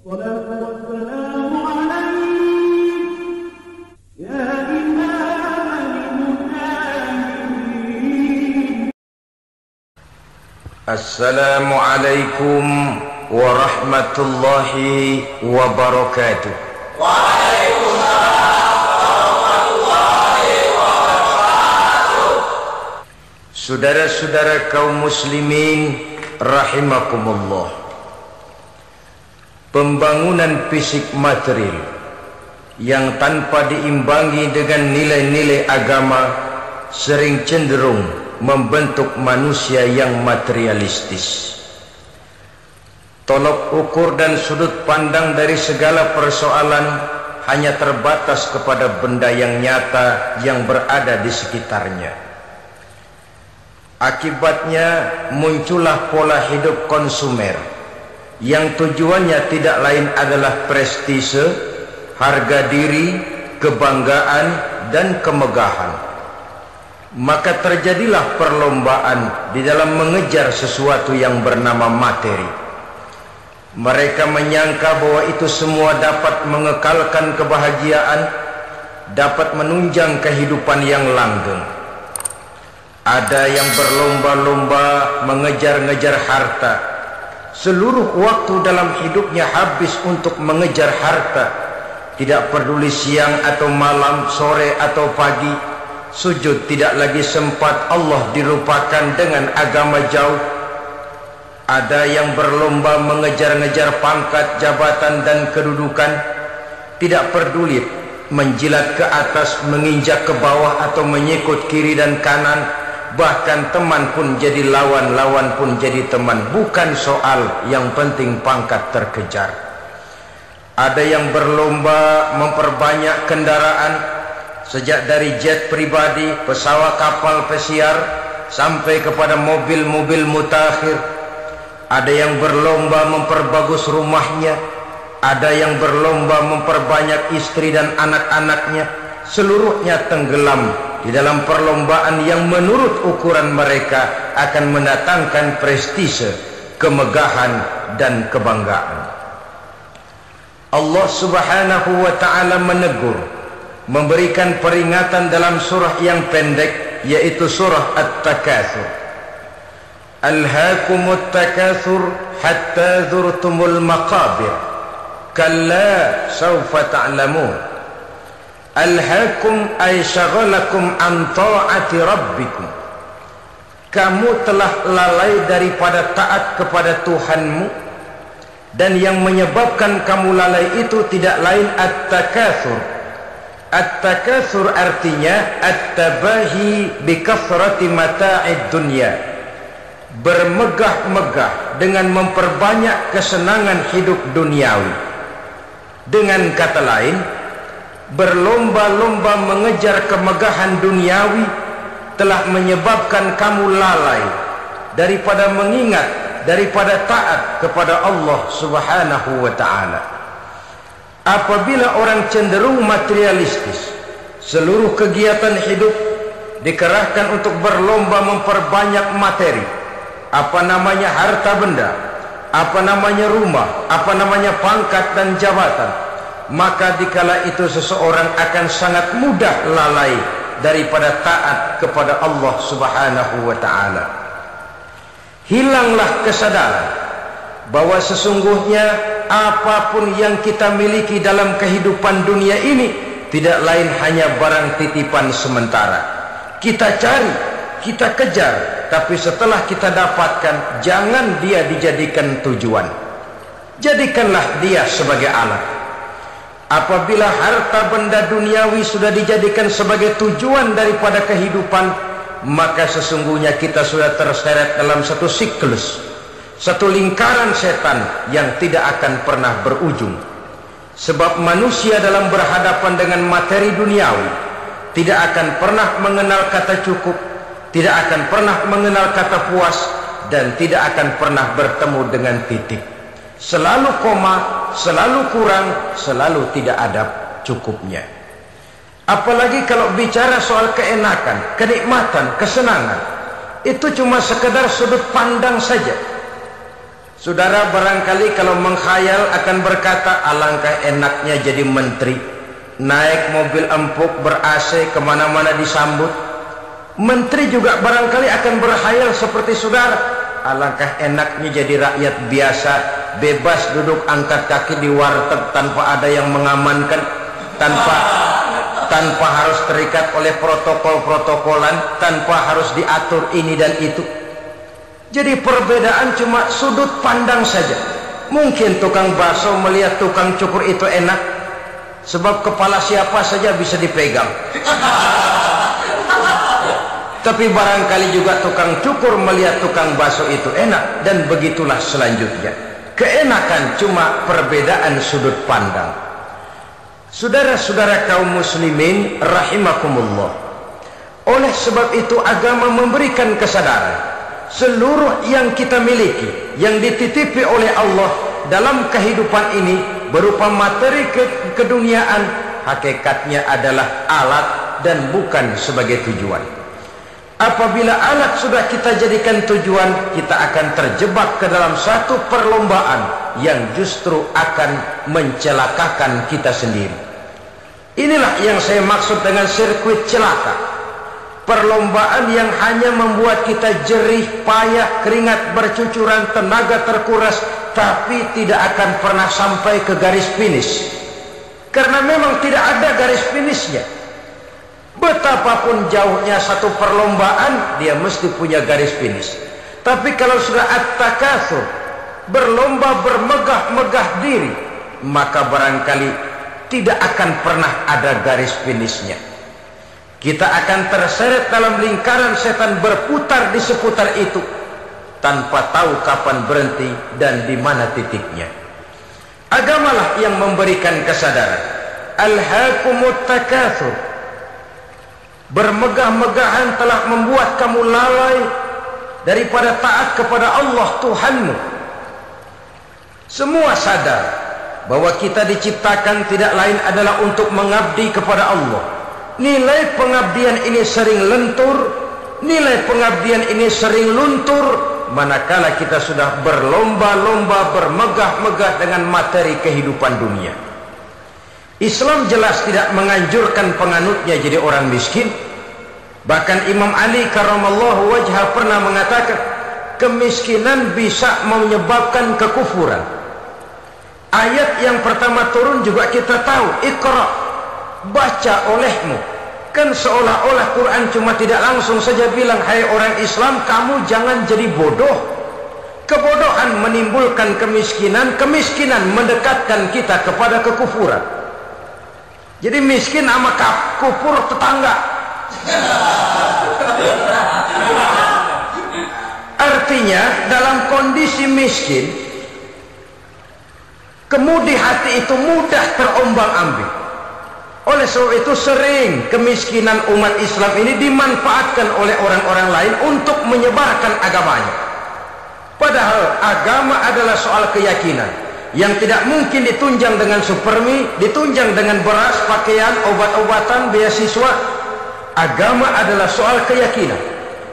Assalamualaikum warahmatullahi wabarakatuh. Waalaikumsalam warahmatullahi wabarakatuh. Saudara-saudara kaum muslimin rahimakumullah. Pembangunan fisik material yang tanpa diimbangi dengan nilai-nilai agama sering cenderung membentuk manusia yang materialistis. Tolok ukur dan sudut pandang dari segala persoalan hanya terbatas kepada benda yang nyata yang berada di sekitarnya. Akibatnya muncullah pola hidup konsumer yang tujuannya tidak lain adalah prestise, harga diri, kebanggaan, dan kemegahan. Maka terjadilah perlombaan di dalam mengejar sesuatu yang bernama materi. Mereka menyangka bahwa itu semua dapat mengekalkan kebahagiaan, dapat menunjang kehidupan yang langgeng. Ada yang berlomba-lomba mengejar-ngejar harta. Seluruh waktu dalam hidupnya habis untuk mengejar harta. Tidak peduli siang atau malam, sore atau pagi. Sujud tidak lagi sempat, Allah dilupakan dengan agama jauh. Ada yang berlomba mengejar-ngejar pangkat, jabatan, dan kedudukan. Tidak peduli menjilat ke atas, menginjak ke bawah, atau menyikut kiri dan kanan. Bahkan teman pun jadi lawan, lawan pun jadi teman. Bukan soal, yang penting pangkat terkejar. Ada yang berlomba memperbanyak kendaraan, sejak dari jet pribadi, pesawat kapal pesiar, sampai kepada mobil-mobil mutakhir. Ada yang berlomba memperbagus rumahnya, ada yang berlomba memperbanyak istri dan anak-anaknya. Seluruhnya tenggelam di dalam perlombaan yang menurut ukuran mereka akan mendatangkan prestise, kemegahan, dan kebanggaan. Allah Subhanahu wa ta'ala menegur, memberikan peringatan dalam surah yang pendek, yaitu surah At-Takatsur. Alhaakumut takatsur hatta zurtumul maqabir kalla sawfa ta'lamun. Alhaakum ay syagalakum an ta'ati rabbikum. Kamu telah lalai daripada taat kepada Tuhanmu, dan yang menyebabkan kamu lalai itu tidak lain at-takatsur. At-takatsur artinya at-tabahi bi kathrati mata'id dunya. Bermegah-megah dengan memperbanyak kesenangan hidup duniawi. Dengan kata lain, berlomba-lomba mengejar kemegahan duniawi telah menyebabkan kamu lalai daripada mengingat, daripada taat kepada Allah Subhanahu wa ta'ala. Apabila orang cenderung materialistis, seluruh kegiatan hidup dikerahkan untuk berlomba memperbanyak materi. Apa namanya harta benda, apa namanya rumah, apa namanya pangkat dan jabatan. Maka dikala itu seseorang akan sangat mudah lalai daripada taat kepada Allah Subhanahu wa ta'ala. Hilanglah kesadaran bahwa sesungguhnya apapun yang kita miliki dalam kehidupan dunia ini tidak lain hanya barang titipan sementara. Kita cari, kita kejar, tapi setelah kita dapatkan, jangan dia dijadikan tujuan. Jadikanlah dia sebagai alat. Apabila harta benda duniawi sudah dijadikan sebagai tujuan daripada kehidupan, maka sesungguhnya kita sudah terseret dalam satu siklus, satu lingkaran setan yang tidak akan pernah berujung. Sebab manusia dalam berhadapan dengan materi duniawi tidak akan pernah mengenal kata cukup, tidak akan pernah mengenal kata puas, dan tidak akan pernah bertemu dengan titik. Selalu koma, selalu kurang, selalu tidak ada cukupnya. Apalagi kalau bicara soal keenakan, kenikmatan, kesenangan, itu cuma sekedar sudut pandang saja. Saudara barangkali kalau menghayal akan berkata, alangkah enaknya jadi menteri, naik mobil empuk ber-AC kemana-mana disambut. Menteri juga barangkali akan berhayal seperti saudara, alangkah enaknya jadi rakyat biasa, bebas duduk angkat kaki di warteg tanpa ada yang mengamankan, tanpa harus terikat oleh protokol-protokolan, tanpa harus diatur ini dan itu. Jadi perbedaan cuma sudut pandang saja. Mungkin tukang bakso melihat tukang cukur itu enak, sebab kepala siapa saja bisa dipegang. Tapi barangkali juga tukang cukur melihat tukang bakso itu enak, dan begitulah selanjutnya. Keenakan cuma perbedaan sudut pandang. Saudara-saudara kaum muslimin rahimakumullah, oleh sebab itu agama memberikan kesadaran seluruh yang kita miliki, yang dititipi oleh Allah dalam kehidupan ini berupa materi keduniaan, hakikatnya adalah alat dan bukan sebagai tujuan. Apabila alat sudah kita jadikan tujuan, kita akan terjebak ke dalam satu perlombaan yang justru akan mencelakakan kita sendiri. Inilah yang saya maksud dengan sirkuit celaka. Perlombaan yang hanya membuat kita jerih, payah, keringat bercucuran, tenaga terkuras, tapi tidak akan pernah sampai ke garis finish. Karena memang tidak ada garis finishnya. Betapapun jauhnya satu perlombaan, dia mesti punya garis finish. Tapi kalau sudah at-takatsur, berlomba bermegah-megah diri, maka barangkali tidak akan pernah ada garis finishnya. Kita akan terseret dalam lingkaran setan, berputar di seputar itu tanpa tahu kapan berhenti dan di mana titiknya. Agamalah yang memberikan kesadaran. Alhaakumut takatsur. Bermegah-megahan telah membuat kamu lalai daripada taat kepada Allah Tuhanmu. Semua sadar bahwa kita diciptakan tidak lain adalah untuk mengabdi kepada Allah. Nilai pengabdian ini sering lentur, nilai pengabdian ini sering luntur, manakala kita sudah berlomba-lomba, bermegah-megah dengan materi kehidupan dunia. Islam jelas tidak menganjurkan penganutnya jadi orang miskin. Bahkan Imam Ali karramallahu wajhah pernah mengatakan, kemiskinan bisa menyebabkan kekufuran. Ayat yang pertama turun juga kita tahu, Iqra, baca olehmu. Kan seolah-olah Quran cuma tidak langsung saja bilang, hai orang Islam, kamu jangan jadi bodoh. Kebodohan menimbulkan kemiskinan, kemiskinan mendekatkan kita kepada kekufuran. Jadi miskin sama kufur tetangga. Artinya dalam kondisi miskin, kemudi hati itu mudah terombang-ambing. Oleh sebab itu sering kemiskinan umat Islam ini dimanfaatkan oleh orang-orang lain untuk menyebarkan agamanya. Padahal agama adalah soal keyakinan yang tidak mungkin ditunjang dengan supermi, ditunjang dengan beras, pakaian, obat-obatan, beasiswa. Agama adalah soal keyakinan.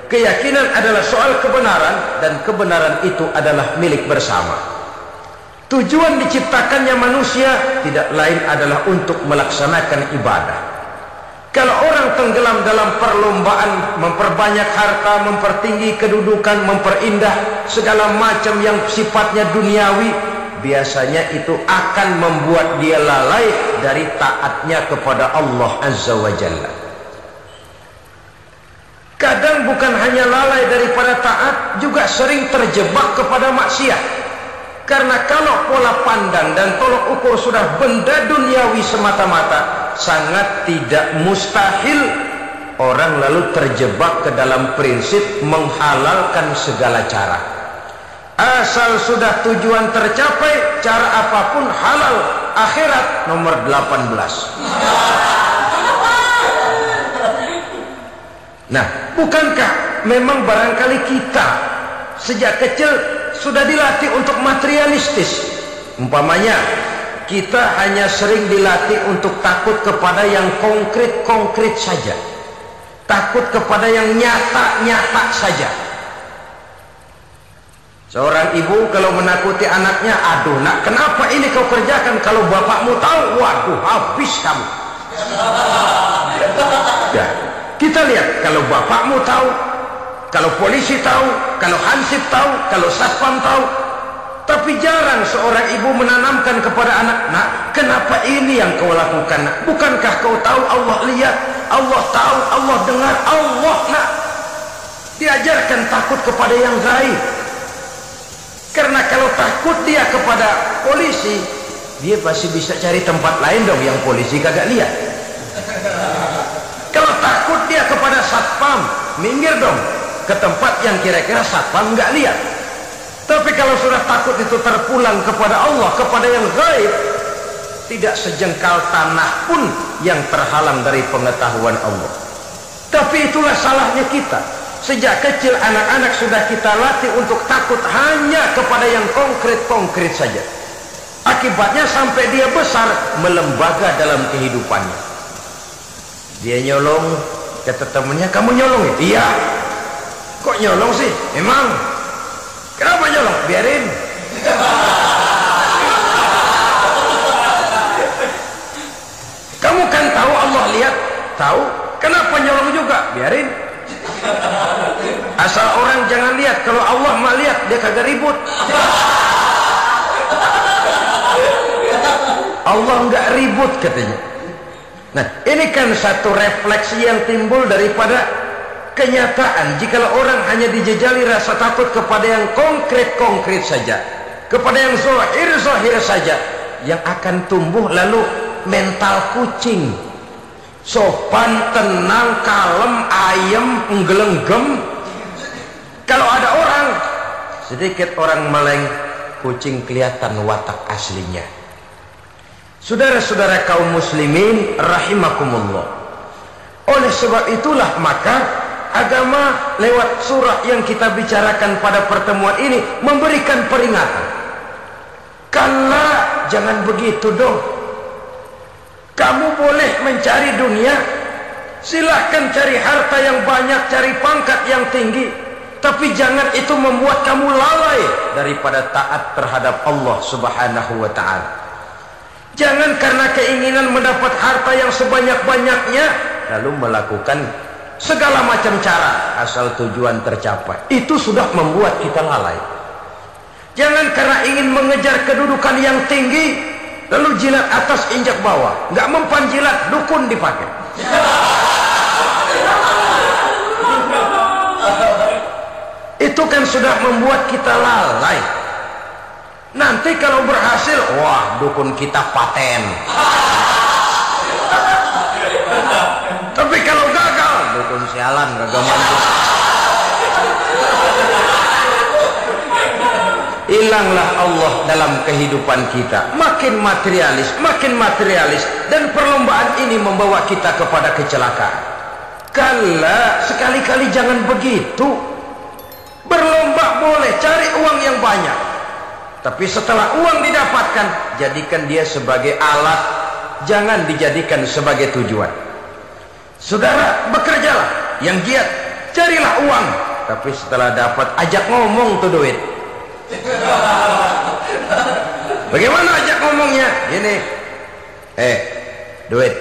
Keyakinan adalah soal kebenaran, dan kebenaran itu adalah milik bersama. Tujuan diciptakannya manusia tidak lain adalah untuk melaksanakan ibadah. Kalau orang tenggelam dalam perlombaan memperbanyak harta, mempertinggi kedudukan, memperindah segala macam yang sifatnya duniawi, biasanya itu akan membuat dia lalai dari taatnya kepada Allah Azza wa Jalla. Kadang bukan hanya lalai daripada taat, juga sering terjebak kepada maksiat. Karena kalau pola pandang dan tolok ukur sudah benda duniawi semata-mata, sangat tidak mustahil orang lalu terjebak ke dalam prinsip menghalalkan segala cara. Asal sudah tujuan tercapai, cara apapun halal. Akhirat nomor 18. Nah, bukankah memang barangkali kita sejak kecil sudah dilatih untuk materialistis? Umpamanya kita hanya sering dilatih untuk takut kepada yang konkret-konkret saja, takut kepada yang nyata-nyata saja. Seorang ibu kalau menakuti anaknya, aduh nak, kenapa ini kau kerjakan? Kalau bapakmu tahu, waduh, habis kamu. Ya, kita lihat, kalau bapakmu tahu, kalau polisi tahu, kalau hansip tahu, kalau satpam tahu, tapi jarang seorang ibu menanamkan kepada anak, nak, kenapa ini yang kau lakukan? Nak? Bukankah kau tahu Allah lihat, Allah tahu, Allah dengar, Allah, nak. Diajarkan takut kepada yang gaib. Karena kalau takut dia kepada polisi, dia pasti bisa cari tempat lain dong yang polisi kagak lihat. Kalau takut dia kepada satpam, minggir dong ke tempat yang kira-kira satpam nggak lihat. Tapi kalau sudah takut itu terpulang kepada Allah, kepada yang gaib, tidak sejengkal tanah pun yang terhalang dari pengetahuan Allah. Tapi itulah salahnya kita. Sejak kecil anak-anak sudah kita latih untuk takut hanya kepada yang konkret-konkret saja. Akibatnya sampai dia besar melembaga dalam kehidupannya. Dia nyolong, kata temannya, kamu nyolong ya? Iya. Kok nyolong sih? Emang. Kenapa nyolong? Biarin. Kamu kan tahu Allah lihat, tahu. Kenapa nyolong juga? Biarin. Asal orang jangan lihat, kalau Allah mah lihat, dia kagak ribut. Allah nggak ribut katanya. Nah, ini kan satu refleksi yang timbul daripada kenyataan. Jikalau orang hanya dijejali rasa takut kepada yang konkret-konkret saja, kepada yang zahir-zahir saja, yang akan tumbuh lalu mental kucing. Sopan, tenang, kalem, ayem, nggelenggem. Kalau ada orang, sedikit orang meleng, kucing kelihatan watak aslinya. Saudara-saudara kaum muslimin rahimakumullah. Oleh sebab itulah maka agama lewat surah yang kita bicarakan pada pertemuan ini memberikan peringatan. Kala, jangan begitu dong. Kamu boleh mencari dunia, silahkan cari harta yang banyak, cari pangkat yang tinggi, tapi jangan itu membuat kamu lalai daripada taat terhadap Allah Subhanahu wa ta'ala. Jangan karena keinginan mendapat harta yang sebanyak-banyaknya lalu melakukan segala macam cara asal tujuan tercapai. Itu sudah membuat kita lalai. Jangan karena ingin mengejar kedudukan yang tinggi lalu jilat atas injak bawah, nggak mempan jilat, dukun dipakai. Itu kan sudah membuat kita lalai. Nanti kalau berhasil, wah, dukun kita paten. Tapi kalau gagal, dukun sialan, gagal mantu. Hilanglah Allah dalam kehidupan kita. Makin materialis, dan perlombaan ini membawa kita kepada kecelakaan. Kala, sekali-kali jangan begitu. Berlomba boleh, cari uang yang banyak, tapi setelah uang didapatkan, jadikan dia sebagai alat, jangan dijadikan sebagai tujuan. Saudara, bekerjalah yang giat, carilah uang, tapi setelah dapat, ajak ngomong tuh duit. Bagaimana ajak ngomongnya? Gini, duit,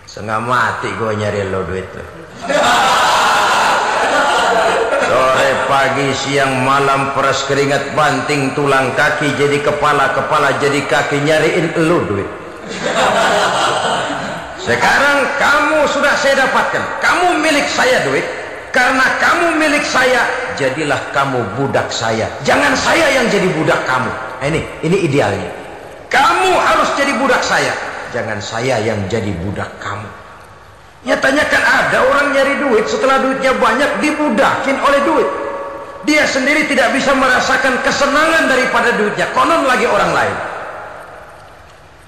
setengah mati gue nyari lo duit lo. Sore, pagi, siang, malam, peras keringat, banting tulang kaki jadi kepala, kepala jadi kaki, nyariin lo duit. Sekarang kamu sudah saya dapatkan, kamu milik saya duit. Karena kamu milik saya, jadilah kamu budak saya. Jangan saya yang jadi budak kamu. Ini idealnya. Kamu harus jadi budak saya, jangan saya yang jadi budak kamu. Nyatanya kan ada orang nyari duit, setelah duitnya banyak dibudakin oleh duit. Dia sendiri tidak bisa merasakan kesenangan daripada duitnya, konon lagi orang lain.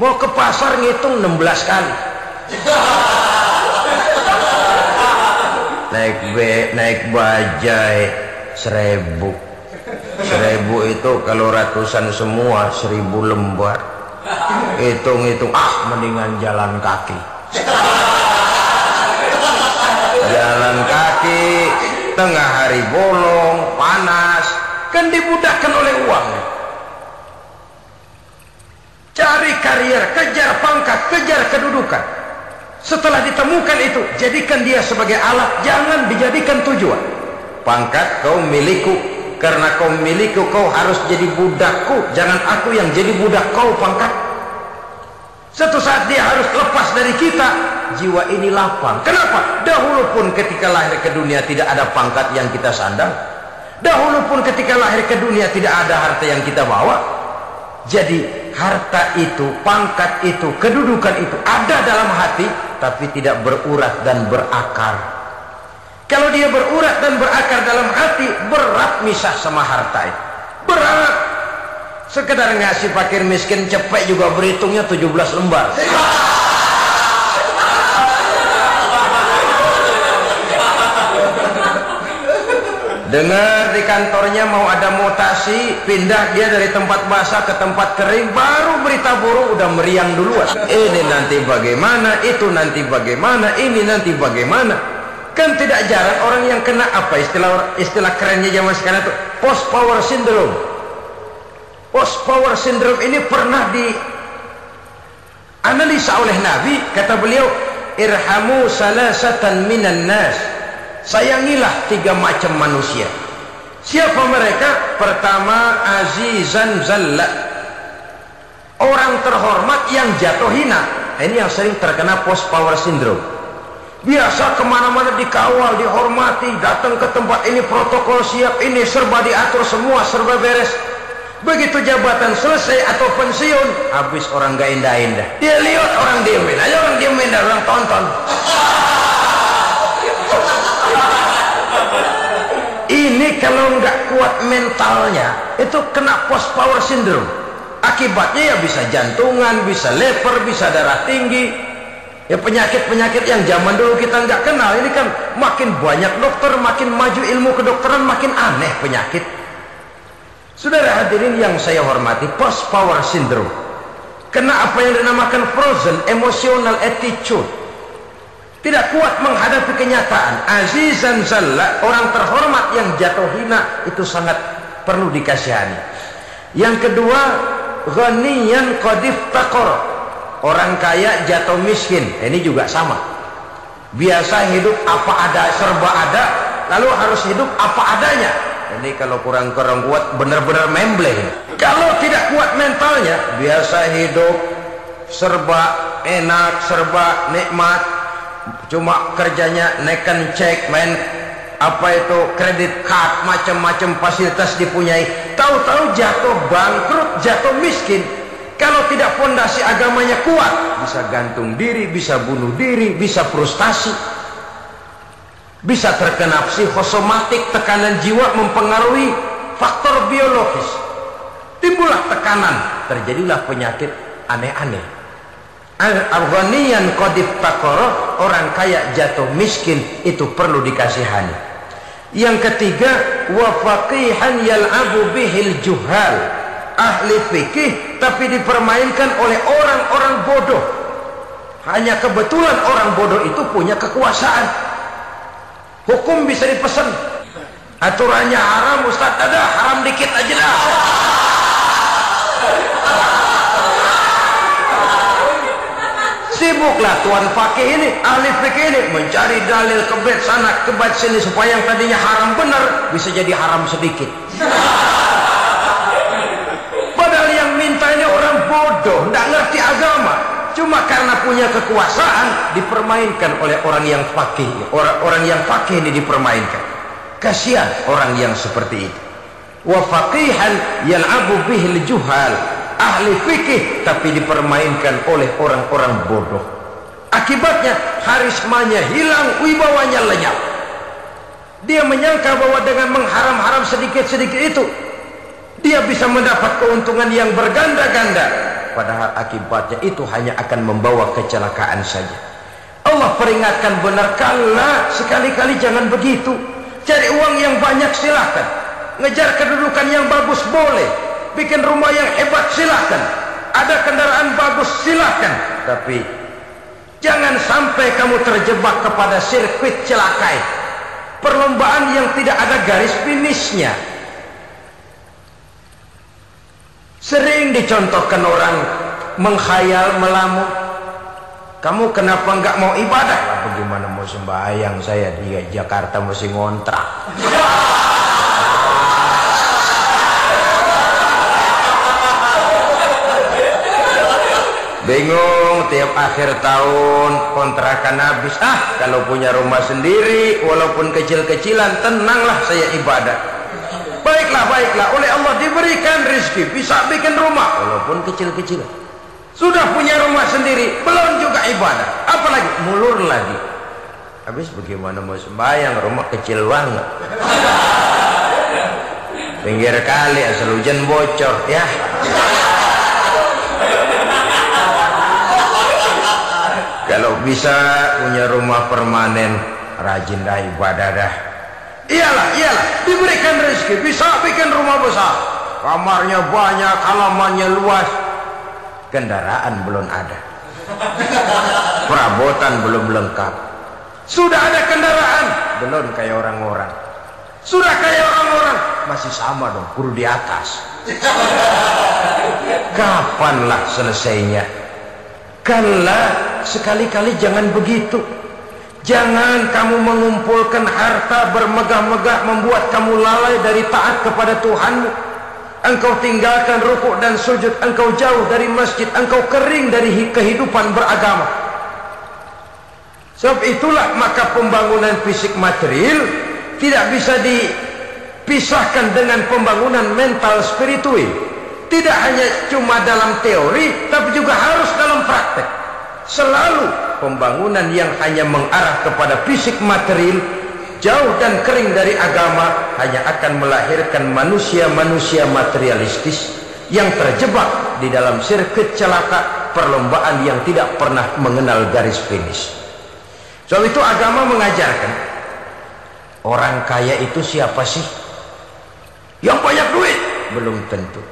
Mau ke pasar ngitung 16 kali. Naik bajai 1000. 1000 itu kalau ratusan semua 1000 lembar. Hitung-hitung, mendingan jalan kaki. Jalan kaki tengah hari bolong, panas, kan dibudakkan oleh uang. Cari karier, kejar pangkat, kejar kedudukan. Setelah ditemukan itu, jadikan dia sebagai alat, jangan dijadikan tujuan. Pangkat kau milikku, karena kau milikku kau harus jadi budakku, jangan aku yang jadi budak kau pangkat. Satu saat dia harus lepas dari kita, jiwa ini lapang. Kenapa? Dahulu pun ketika lahir ke dunia tidak ada pangkat yang kita sandang. Dahulu pun ketika lahir ke dunia tidak ada harta yang kita bawa. Jadi harta itu, pangkat itu, kedudukan itu ada dalam hati, tapi tidak berurat dan berakar. Kalau dia berurat dan berakar dalam hati, berat misah sama harta itu. Berat. Sekedar ngasih fakir miskin cepet juga berhitungnya 17 lembar. Dengar di kantornya mau ada mutasi, pindah dia dari tempat basah ke tempat kering, baru berita buruk udah meriang duluan. Ini nanti bagaimana, itu nanti bagaimana, ini nanti bagaimana. Kan tidak jarang orang yang kena apa istilah kerennya zaman sekarang itu post power syndrome. Post power syndrome ini pernah dianalisa oleh Nabi. Kata beliau, irhamu salasatan minan nas. Sayangilah 3 macam manusia. Siapa mereka? Pertama, azizan zalla, orang terhormat yang jatuh hina. Ini yang sering terkena post power syndrome. Biasa kemana-mana dikawal, dihormati, datang ke tempat ini protokol siap, ini serba diatur, semua serba beres. Begitu jabatan selesai atau pensiun, habis orang gak indah-indah. Dia lihat orang diemin aja, orang diemin dan orang tonton. Ini kalau nggak kuat mentalnya, itu kena post power syndrome. Akibatnya ya bisa jantungan, bisa lever, bisa darah tinggi. Ya penyakit-penyakit yang zaman dulu kita nggak kenal. Ini kan makin banyak dokter, makin maju ilmu kedokteran, makin aneh penyakit. Saudara hadirin yang saya hormati, post power syndrome kena apa yang dinamakan frozen emotional attitude. Tidak kuat menghadapi kenyataan. Azizan zalla, orang terhormat yang jatuh hina, itu sangat perlu dikasihani. Yang kedua, ghaniyan qad iftaqar, orang kaya jatuh miskin. Ini juga sama. Biasa hidup apa ada, serba ada, lalu harus hidup apa adanya. Ini kalau kurang kuat benar-benar membleng. Kalau tidak kuat mentalnya, biasa hidup serba enak, serba nikmat, cuma kerjanya neken cek, main apa itu kredit card, macam-macam fasilitas dipunyai, tahu-tahu jatuh bangkrut, jatuh miskin. Kalau tidak fondasi agamanya kuat, bisa gantung diri, bisa bunuh diri, bisa frustasi, bisa terkena psikosomatik, tekanan jiwa mempengaruhi faktor biologis, timbullah tekanan, terjadilah penyakit aneh-aneh. Al-ghaniyan qad iftaqara, orang kaya jatuh miskin, itu perlu dikasihani. Yang ketiga, wa faqihan yal'abu bihil juhal, ahli fikih tapi dipermainkan oleh orang-orang bodoh. Hanya kebetulan orang bodoh itu punya kekuasaan. Hukum bisa dipesan, aturannya haram, Ustaz, ada haram dikit aja dah. Sibuklah tuan fakih ini, ahli fikih ini mencari dalil kebet sana kebet sini supaya yang tadinya haram benar bisa jadi haram sedikit. Padahal yang minta ini orang bodoh, tidak ngerti agama, cuma karena punya kekuasaan dipermainkan oleh orang yang fakih. Orang yang fakih ini dipermainkan. Kasihan orang yang seperti itu. Wa faqihan yal'abu bihil juhal, ahli fikih tapi dipermainkan oleh orang-orang bodoh. Akibatnya harismanya hilang, wibawanya lenyap. Dia menyangka bahwa dengan mengharam-haram sedikit-sedikit itu dia bisa mendapat keuntungan yang berganda-ganda, padahal akibatnya itu hanya akan membawa kecelakaan saja. Allah peringatkan benar, kala sekali-kali jangan begitu. Cari uang yang banyak silahkan, ngejar kedudukan yang bagus boleh, bikin rumah yang hebat silahkan, ada kendaraan bagus silahkan, tapi jangan sampai kamu terjebak kepada sirkuit celakai, perlombaan yang tidak ada garis finishnya. Sering dicontohkan orang menghayal, melamun. Kamu kenapa nggak mau ibadah? Lah, bagaimana mau sembahyang, saya di Jakarta masih ngontrak. Bingung, tiap akhir tahun kontrakan habis. Kalau punya rumah sendiri walaupun kecil-kecilan, tenanglah saya ibadah. Baiklah, oleh Allah diberikan rezeki bisa bikin rumah walaupun kecil-kecilan. Sudah punya rumah sendiri, belum juga ibadah, apalagi mulur lagi. Habis bagaimana mau sembahyang, rumah kecil banget. Pinggir kali asal hujan bocor ya. Kalau bisa punya rumah permanen, rajin dah ibadah dah. Iyalah, diberikan rezeki bisa bikin rumah besar, kamarnya banyak, halamannya luas, kendaraan belum ada, perabotan belum lengkap. Sudah ada kendaraan, belum kayak orang-orang. Sudah kayak orang-orang, masih sama dong, kudu di atas. Kapanlah selesainya? Kalah, sekali-kali jangan begitu. Jangan kamu mengumpulkan harta bermegah-megah membuat kamu lalai dari taat kepada Tuhanmu. Engkau tinggalkan rukuk dan sujud, engkau jauh dari masjid, engkau kering dari kehidupan beragama. Sebab itulah maka pembangunan fisik material tidak bisa dipisahkan dengan pembangunan mental spiritual. Tidak hanya cuma dalam teori, tapi juga harus dalam praktek. Selalu pembangunan yang hanya mengarah kepada fisik material, jauh dan kering dari agama, hanya akan melahirkan manusia-manusia materialistis yang terjebak di dalam sirkuit celaka perlombaan yang tidak pernah mengenal garis finish. Soal itu agama mengajarkan, orang kaya itu siapa sih? Yang banyak duit? Belum tentu.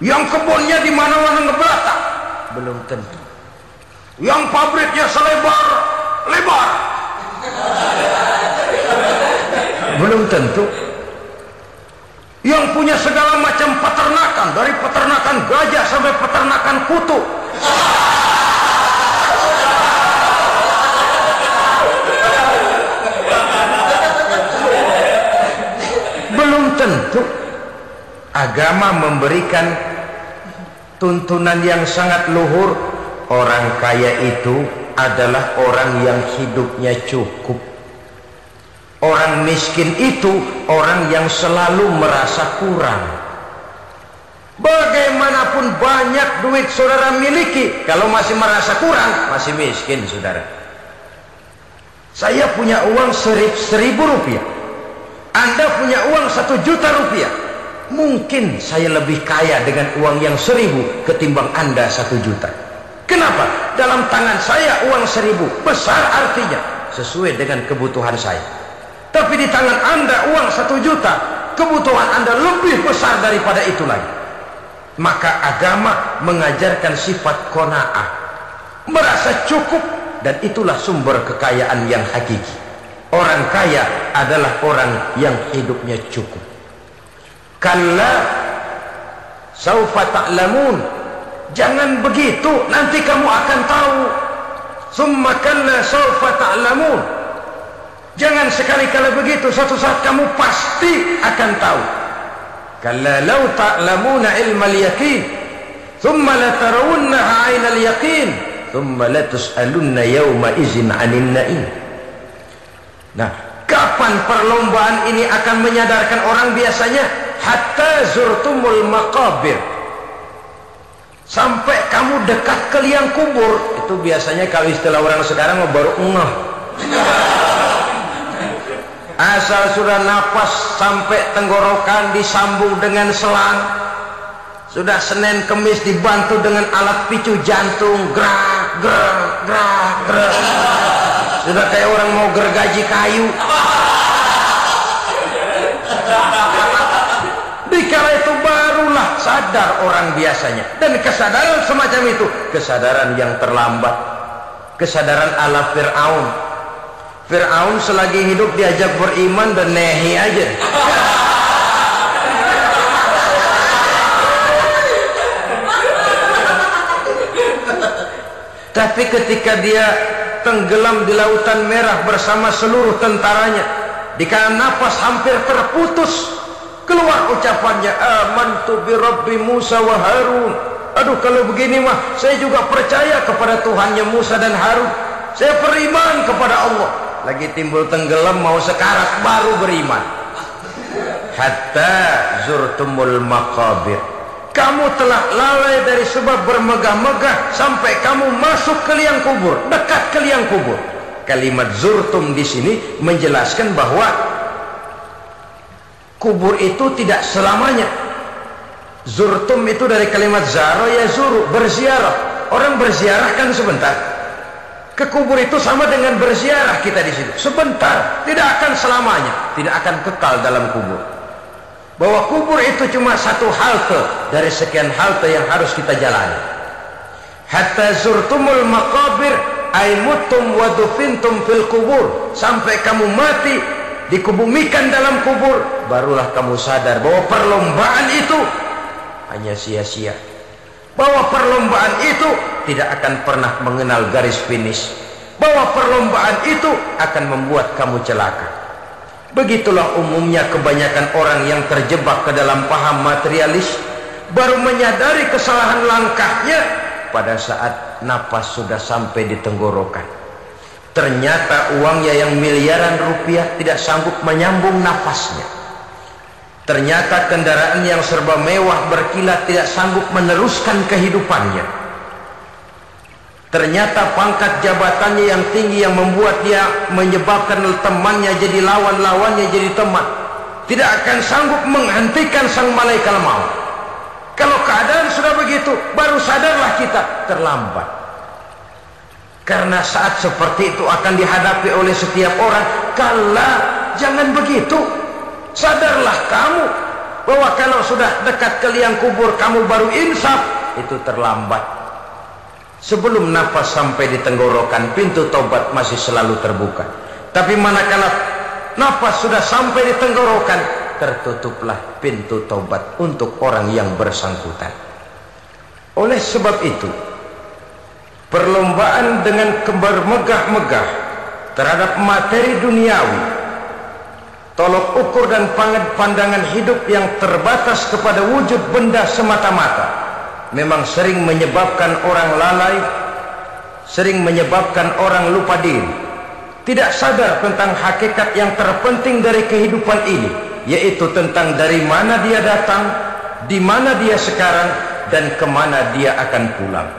Yang kebunnya di mana-mana ngebelakang? Belum tentu. Yang pabriknya selebar-lebar? Belum tentu. Yang punya segala macam peternakan, dari peternakan gajah sampai peternakan kutu? Belum tentu. Agama memberikan tuntunan yang sangat luhur. Orang kaya itu adalah orang yang hidupnya cukup. Orang miskin itu orang yang selalu merasa kurang. Bagaimanapun banyak duit saudara miliki, kalau masih merasa kurang, masih miskin saudara. Saya punya uang 1.000 rupiah, Anda punya uang 1 juta rupiah. Mungkin saya lebih kaya dengan uang yang 1.000 ketimbang Anda 1 juta. Kenapa? Dalam tangan saya uang 1.000 besar, artinya sesuai dengan kebutuhan saya. Tapi di tangan Anda uang 1 juta, kebutuhan Anda lebih besar daripada itu lagi. Maka agama mengajarkan sifat qanaah, merasa cukup, dan itulah sumber kekayaan yang hakiki. Orang kaya adalah orang yang hidupnya cukup. Kalla saufa ta'lamun, jangan begitu, nanti kamu akan tahu. Summa kalla saufa ta'lamun, jangan sekali-kali begitu, suatu saat kamu pasti akan tahu. Kalla law ta'lamuna ilmal yaqin thumma latarawunnaha 'ainal yaqin thumma latus'alunna yawma idzin 'anil na'im. Nah, kapan perlombaan ini akan menyadarkan orang biasanya? Hatta zurtumul maqabir, sampai kamu dekat ke liang kubur. Itu biasanya kalau istilah orang sekarang baru ngeh. Asal sudah nafas sampai tenggorokan disambung dengan selang, sudah Senin Kemis dibantu dengan alat picu jantung, gerak gerak gerak gerak, sudah kayak orang mau gergaji kayu. Dikala itu barulah sadar orang biasanya. Dan kesadaran semacam itu, kesadaran yang terlambat, kesadaran ala Fir'aun. Fir'aun selagi hidup diajak beriman dan nehi aja. Tapi ketika dia tenggelam di lautan merah bersama seluruh tentaranya, dikala nafas hampir terputus, keluar ucapannya, amantu bi Rabbi Musa wa Harun. Aduh, kalau begini mah saya juga percaya kepada Tuhannya Musa dan Harun. Saya beriman kepada Allah. Lagi timbul tenggelam mau sekarat baru beriman. Hatta zurtumul maqabir. Kamu telah lalai dari sebab bermegah-megah sampai kamu masuk ke liang kubur, dekat ke liang kubur. Kalimat zurtum di sini menjelaskan bahwa kubur itu tidak selamanya. Zurtum itu dari kalimat zaro ya zuru, berziarah. Orang berziarah kan sebentar. Ke kubur itu sama dengan berziarah kita di situ. Sebentar, tidak akan selamanya, tidak akan kekal dalam kubur. Bahwa kubur itu cuma satu halte dari sekian halte yang harus kita jalani. Hatta zurtumul maqabir ay mutum wa dufintum fil kubur, sampai kamu mati dikubumikan dalam kubur, barulah kamu sadar bahwa perlombaan itu hanya sia-sia, bahwa perlombaan itu tidak akan pernah mengenal garis finish, bahwa perlombaan itu akan membuat kamu celaka. Begitulah umumnya kebanyakan orang yang terjebak ke dalam paham materialis, baru menyadari kesalahan langkahnya pada saat napas sudah sampai di tenggorokan. Ternyata uangnya yang miliaran rupiah tidak sanggup menyambung napasnya. Ternyata kendaraan yang serba mewah berkilat tidak sanggup meneruskan kehidupannya. Ternyata pangkat jabatannya yang tinggi yang membuat dia menyebabkan temannya jadi lawan-lawannya jadi teman, tidak akan sanggup menghentikan sang malaikat maut. Kalau keadaan sudah begitu, baru sadarlah kita terlambat. Karena saat seperti itu akan dihadapi oleh setiap orang. Kala, jangan begitu. Sadarlah kamu bahwa kalau sudah dekat ke liang kubur kamu baru insaf, itu terlambat. Sebelum nafas sampai di tenggorokan, pintu taubat masih selalu terbuka. Tapi manakala nafas sudah sampai di tenggorokan, tertutuplah pintu taubat untuk orang yang bersangkutan. Oleh sebab itu, perlombaan dengan bermegah-megah terhadap materi duniawi, tolok ukur dan pandangan hidup yang terbatas kepada wujud benda semata-mata, memang sering menyebabkan orang lalai, sering menyebabkan orang lupa diri, tidak sadar tentang hakikat yang terpenting dari kehidupan ini, yaitu tentang dari mana dia datang, di mana dia sekarang, dan kemana dia akan pulang.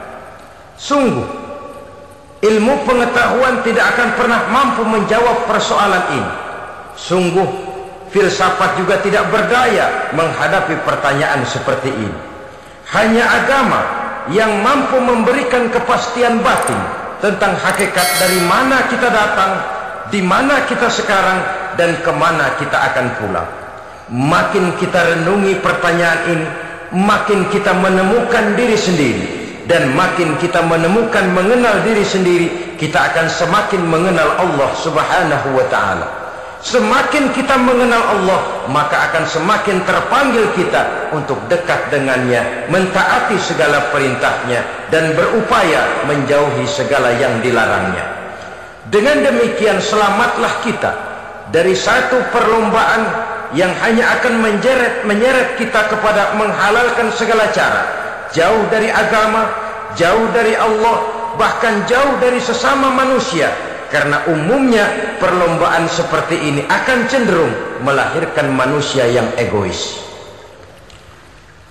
Sungguh, ilmu pengetahuan tidak akan pernah mampu menjawab persoalan ini. Sungguh, filsafat juga tidak berdaya menghadapi pertanyaan seperti ini. Hanya agama yang mampu memberikan kepastian batin tentang hakikat dari mana kita datang, di mana kita sekarang, dan kemana kita akan pulang. Makin kita renungi pertanyaan ini, makin kita menemukan diri sendiri, dan makin kita menemukan mengenal diri sendiri, kita akan semakin mengenal Allah Subhanahu wa ta'ala. Semakin kita mengenal Allah, maka akan semakin terpanggil kita untuk dekat dengannya, mentaati segala perintahnya, dan berupaya menjauhi segala yang dilarangnya. Dengan demikian selamatlah kita dari satu perlombaan yang hanya akan menyeret kita kepada menghalalkan segala cara, jauh dari agama, jauh dari Allah, bahkan jauh dari sesama manusia. Karena umumnya perlombaan seperti ini akan cenderung melahirkan manusia yang egois.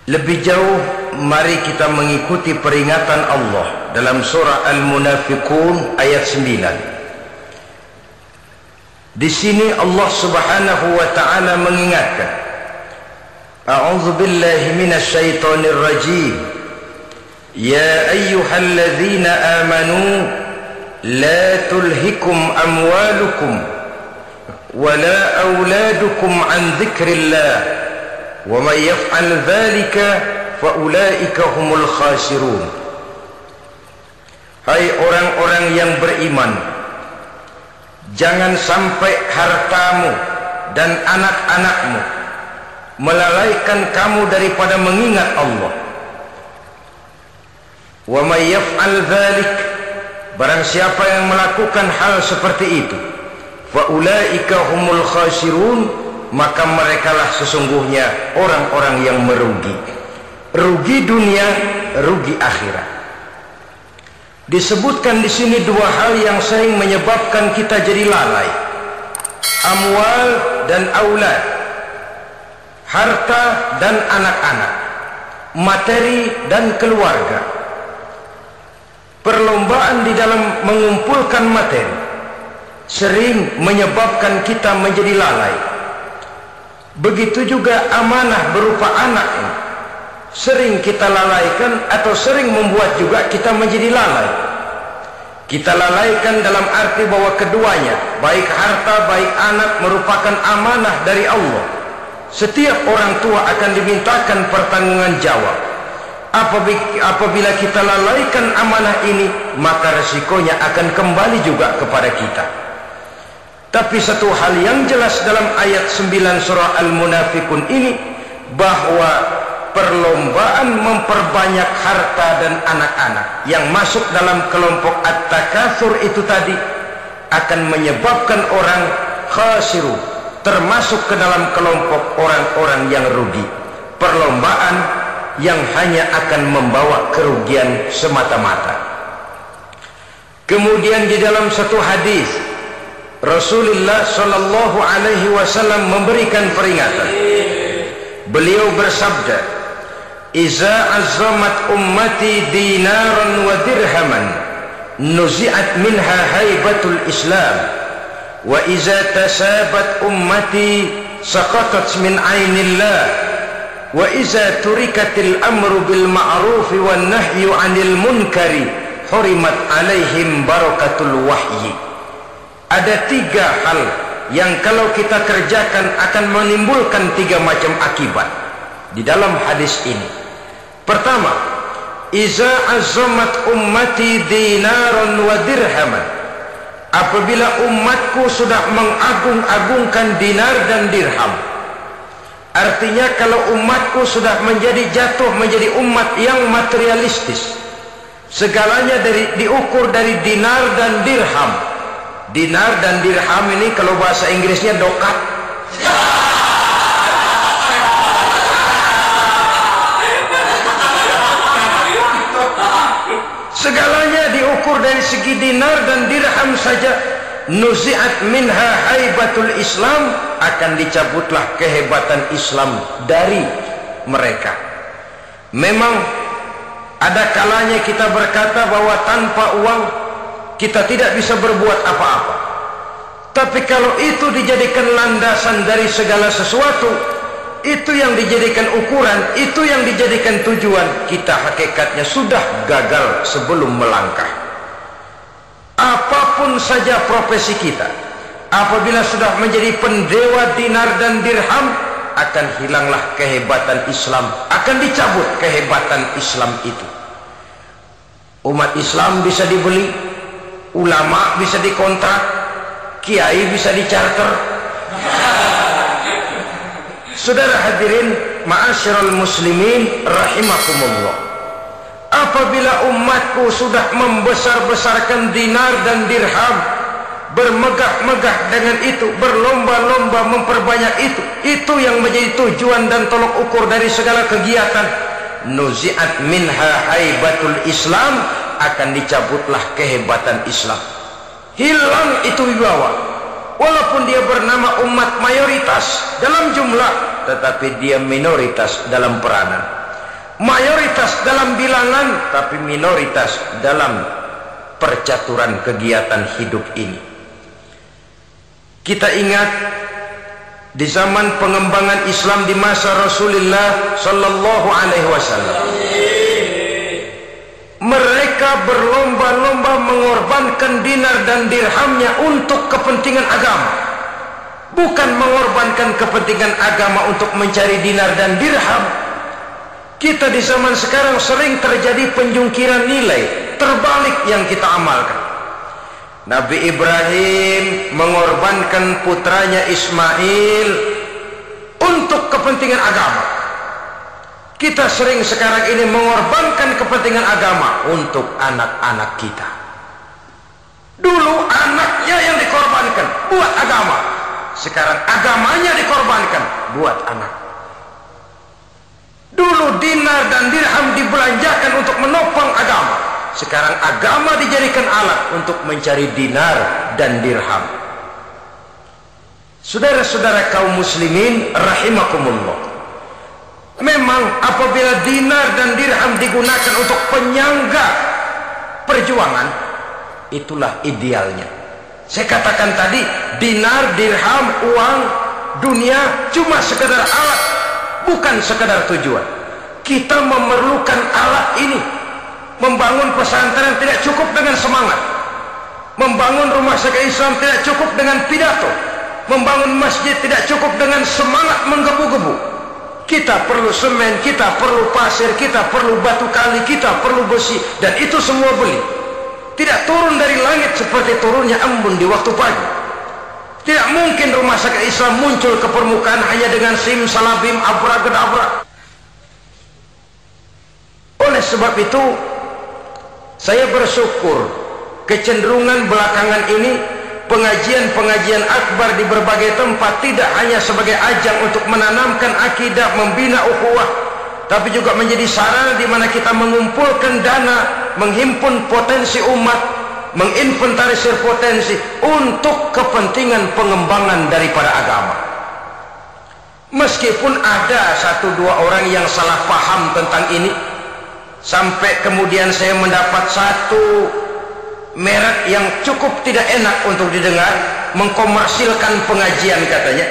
Lebih jauh, mari kita mengikuti peringatan Allah dalam surah Al-Munafiqun ayat 9. Di sini Allah Subhanahu wa ta'ala mengingatkan, A'udzu billahi minasy syaithanir rajim. Ya ayyuhalladzina amanu لا تلهكم أموالكم ولا أولادكم عن ذكر الله ومن يفعل ذلك فأولئك هم الخاسرون. Hai orang-orang yang beriman, jangan sampai hartamu dan anak-anakmu melalaikan kamu daripada mengingat Allah. Wa may yaf'al dzalik, Barang siapa yang melakukan hal seperti itu, fa ulaika humul khasirun, maka merekalah sesungguhnya orang-orang yang merugi. Rugi dunia, rugi akhirat. Disebutkan di sini dua hal yang sering menyebabkan kita jadi lalai. Amwal dan aulad, harta dan anak-anak, materi dan keluarga. Perlombaan di dalam mengumpulkan materi sering menyebabkan kita menjadi lalai. Begitu juga amanah berupa anak ini sering kita lalaikan atau sering membuat juga kita menjadi lalai. Kita lalaikan dalam arti bahwa keduanya, baik harta baik anak, merupakan amanah dari Allah. Setiap orang tua akan dimintakan pertanggungan jawab. Apabila kita lalaikan amanah ini, maka resikonya akan kembali juga kepada kita. Tapi satu hal yang jelas dalam ayat 9 surah Al-Munafikun ini, bahwa perlombaan memperbanyak harta dan anak-anak yang masuk dalam kelompok at-takatsur itu tadi akan menyebabkan orang khasiru, termasuk ke dalam kelompok orang-orang yang rugi. Perlombaan yang hanya akan membawa kerugian semata-mata. Kemudian di dalam satu hadis Rasulullah sallallahu alaihi wasallam memberikan peringatan. Beliau bersabda, "Iza azzamat ummati dinaran wa dirhaman, nuzi'at minha haibatul Islam, wa iza tasabat ummati saqatat min ainillah, wa iza turikatil amru bil ma'ruf wan nahyu 'anil munkari, hurimat 'alaihim barakatul wahyi." Ada tiga hal yang kalau kita kerjakan akan menimbulkan tiga macam akibat di dalam hadis ini. Pertama, iza azzamat ummati dinaran wa dirhaman. Apabila umatku sudah mengagung-agungkan dinar dan dirham, artinya kalau umatku sudah jatuh menjadi umat yang materialistis, segalanya diukur dari dinar dan dirham. Dinar dan dirham ini kalau bahasa Inggrisnya dokat. Segalanya diukur dari segi dinar dan dirham saja. Nuzi'at minha haibatul Islam, akan dicabutlah kehebatan Islam dari mereka. Memang ada kalanya kita berkata bahwa tanpa uang kita tidak bisa berbuat apa-apa. Tapi kalau itu dijadikan landasan dari segala sesuatu, itu yang dijadikan ukuran, itu yang dijadikan tujuan, kita hakikatnya sudah gagal sebelum melangkah. Apapun saja profesi kita, apabila sudah menjadi pendewa dinar dan dirham, akan hilanglah kehebatan Islam, akan dicabut kehebatan Islam itu. Umat Islam bisa dibeli, ulama bisa dikontrak, kiai bisa dicarter. Saudara hadirin ma'asyiral muslimin rahimakumullah, apabila umatku sudah membesar-besarkan dinar dan dirham, bermegah-megah dengan itu, berlomba-lomba memperbanyak itu yang menjadi tujuan dan tolok ukur dari segala kegiatan, nuzi'at minha haibatul Islam, akan dicabutlah kehebatan Islam. Hilang itu wibawa. Walaupun dia bernama umat mayoritas dalam jumlah, tetapi dia minoritas dalam peranan. Mayoritas dalam bilangan, tapi minoritas dalam percaturan kegiatan hidup ini. Kita ingat di zaman pengembangan Islam di masa Rasulullah sallallahu alaihi wasallam, mereka berlomba-lomba mengorbankan dinar dan dirhamnya untuk kepentingan agama, bukan mengorbankan kepentingan agama untuk mencari dinar dan dirham. Kita di zaman sekarang sering terjadi penjungkiran nilai, terbalik yang kita amalkan. Nabi Ibrahim mengorbankan putranya Ismail untuk kepentingan agama. Kita sering sekarang ini mengorbankan kepentingan agama untuk anak-anak kita. Dulu anaknya yang dikorbankan buat agama, sekarang agamanya dikorbankan buat anak. Dulu dinar dan dirham dibelanjakan untuk menopang agama, sekarang agama dijadikan alat untuk mencari dinar dan dirham. Saudara-saudara kaum muslimin rahimakumullah, memang apabila dinar dan dirham digunakan untuk penyangga perjuangan, itulah idealnya. Saya katakan tadi, dinar, dirham, uang, dunia cuma sekedar alat, bukan sekedar tujuan. Kita memerlukan alat ini. Membangun pesantren tidak cukup dengan semangat, membangun rumah sakit Islam tidak cukup dengan pidato, membangun masjid tidak cukup dengan semangat menggebu-gebu. Kita perlu semen, kita perlu pasir, kita perlu batu kali, kita perlu besi, dan itu semua beli. Tidak turun dari langit seperti turunnya embun di waktu pagi. Tidak mungkin rumah sakit Islam muncul ke permukaan hanya dengan simsalabim, abrakadabra. Oleh sebab itu, saya bersyukur kecenderungan belakangan ini pengajian-pengajian akbar di berbagai tempat tidak hanya sebagai ajang untuk menanamkan akidah, membina ukhuwah, tapi juga menjadi sarana di mana kita mengumpulkan dana, menghimpun potensi umat, menginventarisir potensi untuk kepentingan pengembangan daripada agama. Meskipun ada satu dua orang yang salah paham tentang ini, sampai kemudian saya mendapat satu merek yang cukup tidak enak untuk didengar, mengkomersilkan pengajian katanya,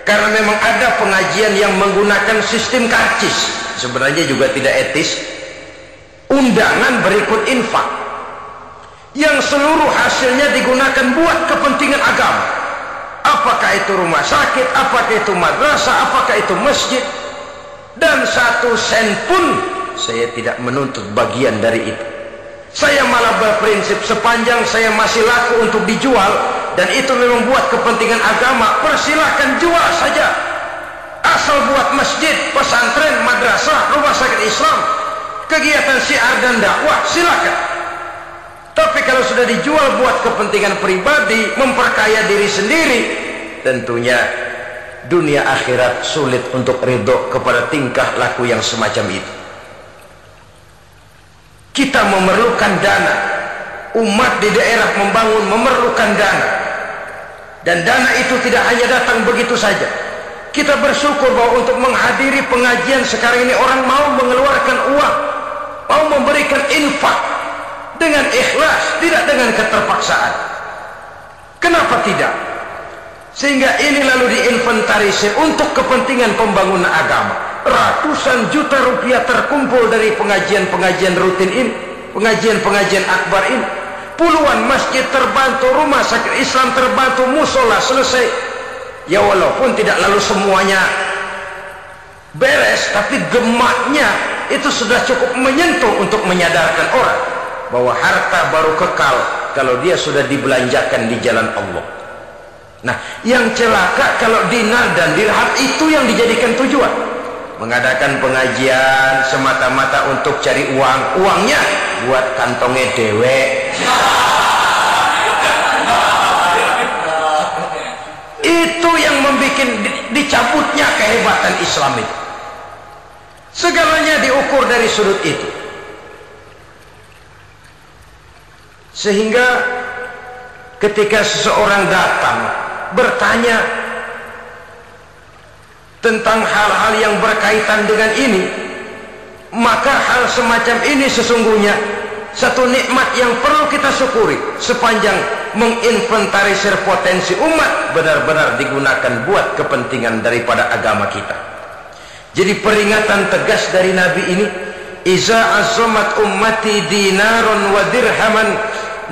karena memang ada pengajian yang menggunakan sistem karcis, sebenarnya juga tidak etis. Undangan berikut infak yang seluruh hasilnya digunakan buat kepentingan agama, apakah itu rumah sakit, apakah itu madrasah, apakah itu masjid, dan satu sen pun saya tidak menuntut bagian dari itu. Saya malah berprinsip sepanjang saya masih laku untuk dijual dan itu memang buat kepentingan agama, persilahkan jual saja, asal buat masjid, pesantren, madrasah, rumah sakit Islam, kegiatan syiar dan dakwah, silakan. Tapi kalau sudah dijual buat kepentingan pribadi, memperkaya diri sendiri, tentunya dunia akhirat sulit untuk ridho kepada tingkah laku yang semacam itu. Kita memerlukan dana, umat di daerah membangun memerlukan dana, dan dana itu tidak hanya datang begitu saja. Kita bersyukur bahwa untuk menghadiri pengajian sekarang ini orang mau mengeluarkan uang, mau memberikan infak dengan ikhlas, tidak dengan keterpaksaan. Kenapa tidak? Sehingga ini lalu diinventarisir untuk kepentingan pembangunan agama. Ratusan juta rupiah terkumpul dari pengajian-pengajian rutin ini, pengajian-pengajian akbar ini. Puluhan masjid terbantu, rumah sakit Islam terbantu, musola selesai. Ya walaupun tidak lalu semuanya beres, tapi gemaknya itu sudah cukup menyentuh untuk menyadarkan orang bahwa harta baru kekal kalau dia sudah dibelanjakan di jalan Allah. Nah, yang celaka kalau dinar dan dirham itu yang dijadikan tujuan. Mengadakan pengajian semata-mata untuk cari uang, uangnya buat kantongnya dewe. Itu yang membuat dicabutnya kehebatan Islam itu. Segalanya diukur dari sudut itu. Sehingga ketika seseorang datang bertanya tentang hal-hal yang berkaitan dengan ini, maka hal semacam ini sesungguhnya satu nikmat yang perlu kita syukuri sepanjang menginventarisir potensi umat benar-benar digunakan buat kepentingan daripada agama kita. Jadi peringatan tegas dari Nabi ini, iza azamat ummati dinarun wa dirhaman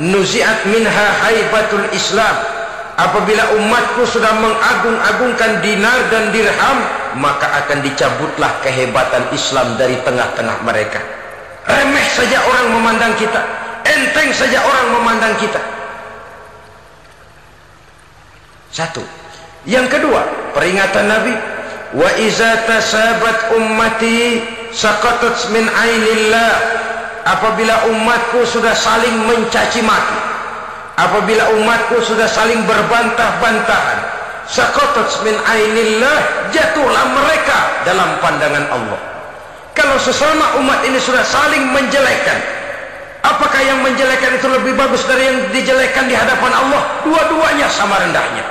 nuzi'at minha haibatul Islam. Apabila umatku sudah mengagung-agungkan dinar dan dirham, maka akan dicabutlah kehebatan Islam dari tengah-tengah mereka. Remeh saja orang memandang kita, enteng saja orang memandang kita. Satu. Yang kedua, peringatan Nabi, wa iza tasabat ummati saqatat min ainillah. Apabila umatku sudah saling mencaci maki, apabila umatku sudah saling berbantah-bantahan, saqatat min ainillah, jatuhlah mereka dalam pandangan Allah. Kalau sesama umat ini sudah saling menjelekkan, apakah yang menjelekkan itu lebih bagus dari yang dijelekkan di hadapan Allah? Dua-duanya sama rendahnya.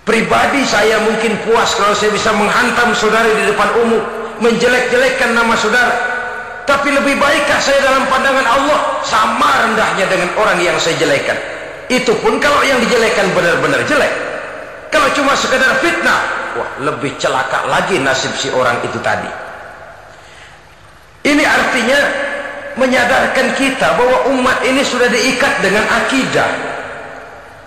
Pribadi saya mungkin puas kalau saya bisa menghantam saudara di depan umum, menjelek-jelekkan nama saudara. Tapi lebih baikkah saya dalam pandangan Allah sama rendahnya dengan orang yang saya jelekkan? Itu pun kalau yang dijelekkan benar-benar jelek. Kalau cuma sekedar fitnah, wah, lebih celaka lagi nasib si orang itu tadi. Ini artinya menyadarkan kita bahwa umat ini sudah diikat dengan akidah.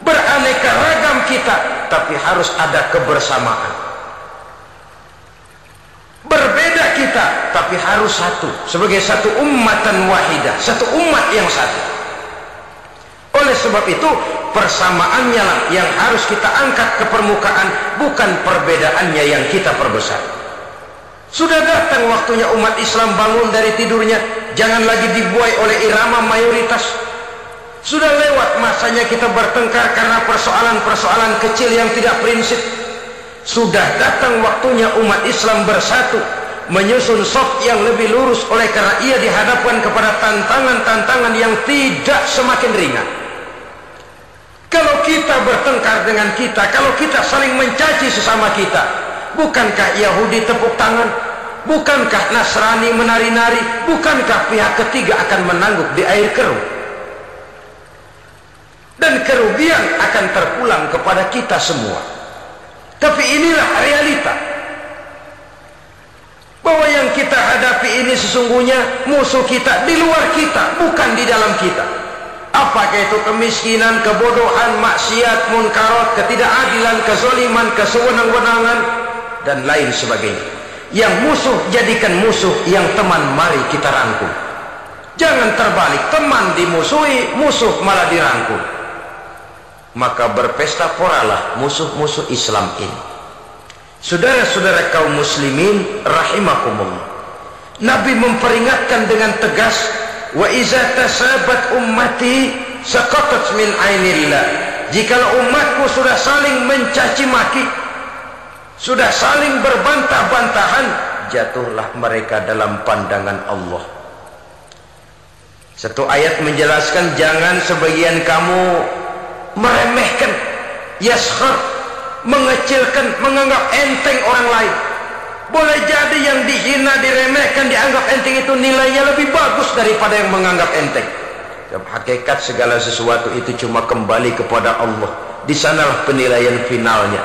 Beraneka ragam kita, tapi harus ada kebersamaan. Berbeda kita, tapi harus satu, sebagai satu ummatan wahidah, satu umat yang satu. Oleh sebab itu, persamaannya lah yang harus kita angkat ke permukaan, bukan perbedaannya yang kita perbesar. Sudah datang waktunya umat Islam bangun dari tidurnya, jangan lagi dibuai oleh irama mayoritas. Sudah lewat masanya kita bertengkar karena persoalan-persoalan kecil yang tidak prinsip. Sudah datang waktunya umat Islam bersatu, menyusun saf yang lebih lurus, oleh karena ia dihadapkan kepada tantangan-tantangan yang tidak semakin ringan. Kalau kita bertengkar dengan kita, kalau kita saling mencaci sesama kita, bukankah Yahudi tepuk tangan? Bukankah Nasrani menari-nari? Bukankah pihak ketiga akan menangguk di air keruh? Dan kerugian akan terpulang kepada kita semua. Tapi inilah realita, bahwa yang kita hadapi ini sesungguhnya musuh kita di luar kita, bukan di dalam kita. Apakah itu kemiskinan, kebodohan, maksiat, munkarat, ketidakadilan, kezaliman, kesewenang-wenangan, dan lain sebagainya. Yang musuh jadikan musuh, yang teman mari kita rangkul. Jangan terbalik, teman dimusuhi, musuh malah dirangkul. Maka berpesta poralah musuh-musuh Islam ini. Saudara-saudara kaum muslimin rahimakumullah, Nabi memperingatkan dengan tegas, wa iza tasabat ummati saqatat min ainillah. Jikalau umatku sudah saling mencaci maki, sudah saling berbantah-bantahan, jatuhlah mereka dalam pandangan Allah. Satu ayat menjelaskan, jangan sebagian kamu meremehkan, yaskhar, mengecilkan, menganggap enteng orang lain. Boleh jadi yang dihina, diremehkan, dianggap enteng itu nilainya lebih bagus daripada yang menganggap enteng. Hakikat segala sesuatu itu cuma kembali kepada Allah. Di sanalah penilaian finalnya.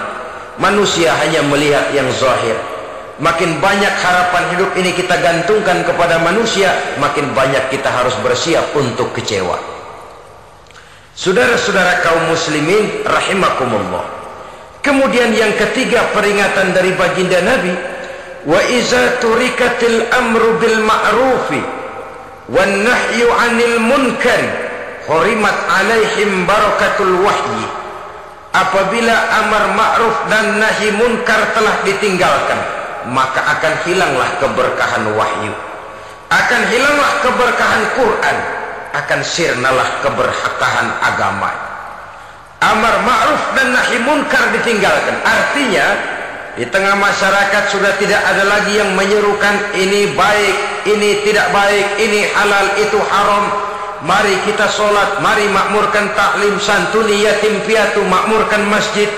Manusia hanya melihat yang zahir. Makin banyak harapan hidup ini kita gantungkan kepada manusia, makin banyak kita harus bersiap untuk kecewa. Saudara-saudara kaum muslimin rahimakumullah. Kemudian yang ketiga peringatan dari baginda Nabi, wa iza turikatil amru bil ma'rufi wan nahyu 'anil munkari hurimat 'alaihim barakatul wahyi. Apabila amar ma'ruf dan nahi munkar telah ditinggalkan, maka akan hilanglah keberkahan wahyu, akan hilanglah keberkahan Quran, akan sirnalah keberkahan agama. Amar ma'ruf dan nahi munkar ditinggalkan, artinya di tengah masyarakat sudah tidak ada lagi yang menyerukan ini baik, ini tidak baik, ini halal, itu haram. Mari kita sholat, mari makmurkan taklim, santuni yatim piatu, makmurkan masjid.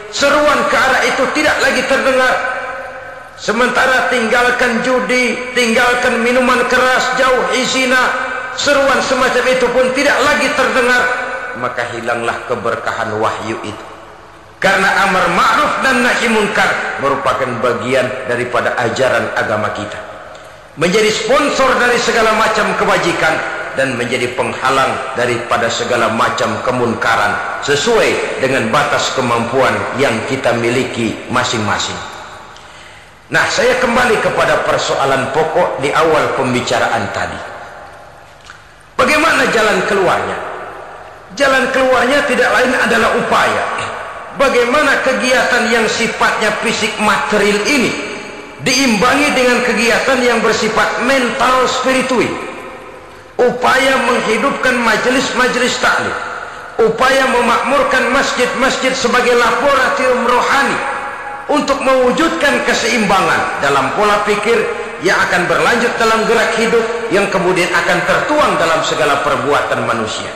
Seruan ke arah itu tidak lagi terdengar. Sementara tinggalkan judi, tinggalkan minuman keras, jauhi zina, seruan semacam itu pun tidak lagi terdengar. Maka hilanglah keberkahan wahyu itu. Karena amar ma'ruf dan nahi munkar merupakan bagian daripada ajaran agama kita. Menjadi sponsor dari segala macam kebajikan dan menjadi penghalang daripada segala macam kemunkaran sesuai dengan batas kemampuan yang kita miliki masing-masing. Nah, saya kembali kepada persoalan pokok di awal pembicaraan tadi. Bagaimana jalan keluarnya? Jalan keluarnya tidak lain adalah upaya. Bagaimana kegiatan yang sifatnya fisik material ini diimbangi dengan kegiatan yang bersifat mental spiritual, upaya menghidupkan majelis-majelis taklim, upaya memakmurkan masjid-masjid sebagai laboratorium rohani untuk mewujudkan keseimbangan dalam pola pikir yang akan berlanjut dalam gerak hidup yang kemudian akan tertuang dalam segala perbuatan manusia.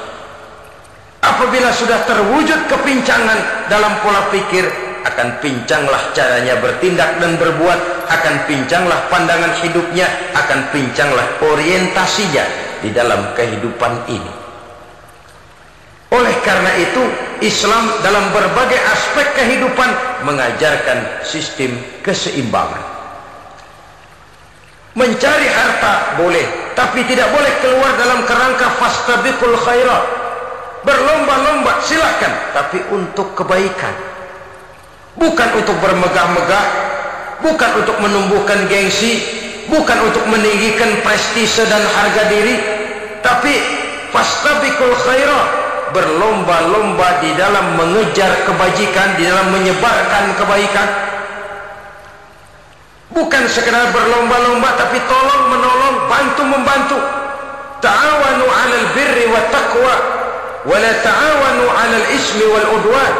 Apabila sudah terwujud kepincangan dalam pola pikir, akan pincanglah caranya bertindak dan berbuat, akan pincanglah pandangan hidupnya, akan pincanglah orientasinya di dalam kehidupan ini. Oleh karena itu, Islam dalam berbagai aspek kehidupan mengajarkan sistem keseimbangan. Mencari harta boleh, tapi tidak boleh keluar dalam kerangka fastabiqul khairat. Berlomba-lomba silakan, tapi untuk kebaikan. Bukan untuk bermegah-megah, bukan untuk menumbuhkan gengsi, bukan untuk meninggikan prestise dan harga diri, tapi fastabiqul khairat, berlomba-lomba di dalam mengejar kebajikan, di dalam menyebarkan kebaikan. Bukan sekedar berlomba-lomba, tapi tolong menolong, bantu membantu. Ta'awanu 'alal birri wat taqwa wa la ta'awanu 'alal ismi wal udwan.